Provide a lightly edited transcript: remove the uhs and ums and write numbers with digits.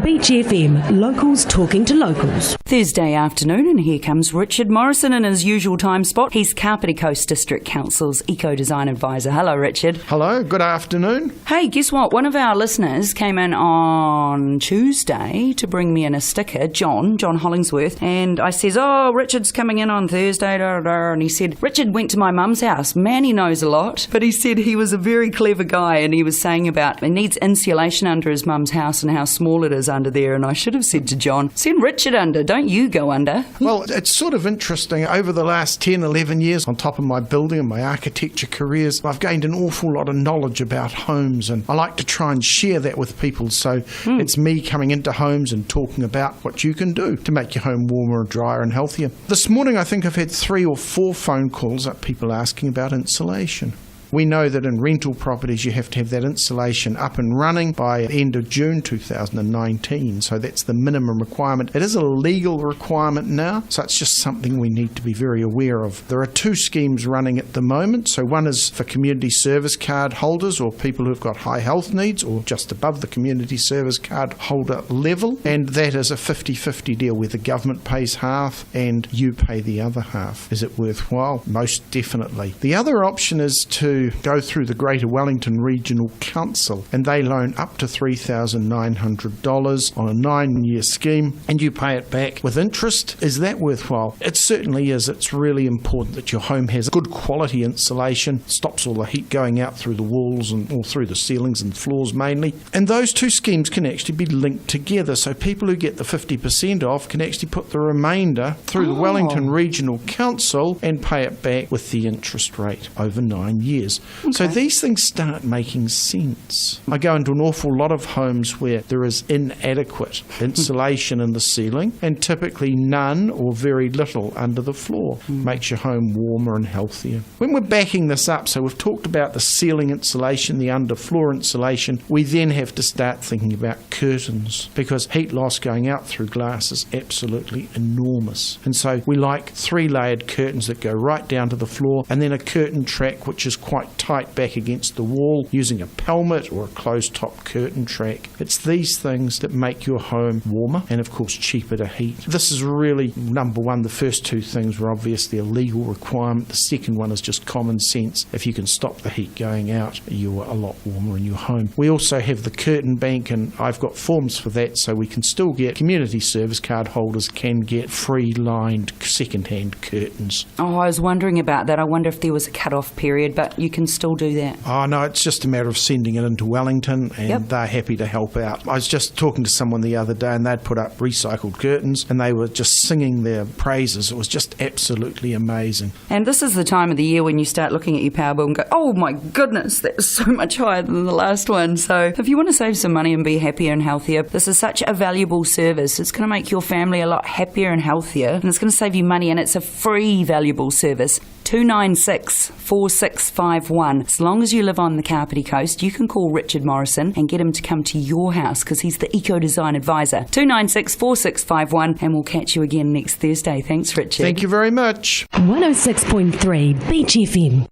Beach FM, locals talking to locals. Thursday afternoon, and here comes Richard Morrison in his usual time spot. He's Kapiti Coast District Council's Eco-Design Advisor. Hello, Richard. Hello, good afternoon. Hey, guess what? One of our listeners came in on Tuesday to bring me in a sticker, John Hollingsworth, and I says, Richard's coming in on Thursday, and he said, Richard went to my mum's house. Man, he knows a lot, but he said he was a very clever guy, and he was saying about he needs insulation under his mum's house and how small it is under there, and I should have said to John, send Richard under, don't you go under. Well, it's sort of interesting. Over the last 10, 11 years, on top of my building and my architecture careers, I've gained an awful lot of knowledge about homes, and I like to try and share that with people. So it's me coming into homes and talking about what you can do to make your home warmer, drier and healthier. This morning I think I've had 3 or 4 phone calls of people asking about insulation. We know that in rental properties you have to have that insulation up and running by the end of June 2019, so that's the minimum requirement. It is a legal requirement now, so it's just something we need to be very aware of. There are 2 schemes running at the moment, so one is for community service card holders or people who've got high health needs or just above the community service card holder level, and that is a 50-50 deal where the government pays half and you pay the other half. Is it worthwhile? Most definitely. The other option is to go through the Greater Wellington Regional Council, and they loan up to $3,900 on a 9-year scheme, and you pay it back with interest. Is that worthwhile? It certainly is. It's really important that your home has good quality insulation, stops all the heat going out through the walls and all through the ceilings and floors mainly. And those 2 schemes can actually be linked together, so people who get the 50% off can actually put the remainder through the Wellington Regional Council and pay it back with the interest rate over 9 years. Okay. So these things start making sense. I go into an awful lot of homes where there is inadequate insulation in the ceiling and typically none or very little under the floor. Makes your home warmer and healthier. When we're backing this up, so we've talked about the ceiling insulation, the underfloor insulation, we then have to start thinking about curtains, because heat loss going out through glass is absolutely enormous. And so we like 3-layered curtains that go right down to the floor, and then a curtain track which is quite tight back against the wall using a pelmet or a closed top curtain track. It's these things that make your home warmer and of course cheaper to heat. This is really number one. The first 2 things were obviously a legal requirement. The second one is just common sense. If you can stop the heat going out, you are a lot warmer in your home. We also have the curtain bank, and I've got forms for that, so we can still get community service card holders can get free lined second-hand curtains. I was wondering about that. I wonder if there was a cut-off period, but you can still do that. Oh no, it's just a matter of sending it into Wellington, and they're happy to help out. I was just talking to someone the other day, and they'd put up recycled curtains and they were just singing their praises. It was just absolutely amazing. And this is the time of the year when you start looking at your power bill and go, oh my goodness, that was so much higher than the last one. So if you want to save some money and be happier and healthier, this is such a valuable service. It's going to make your family a lot happier and healthier, and it's going to save you money, and it's a free valuable service. 296 4651. As long as you live on the Kapiti Coast, you can call Richard Morrison and get him to come to your house, because he's the Eco-Design Advisor. 296 4651, and we'll catch you again next Thursday. Thanks, Richard. Thank you very much. 106.3 Beach FM.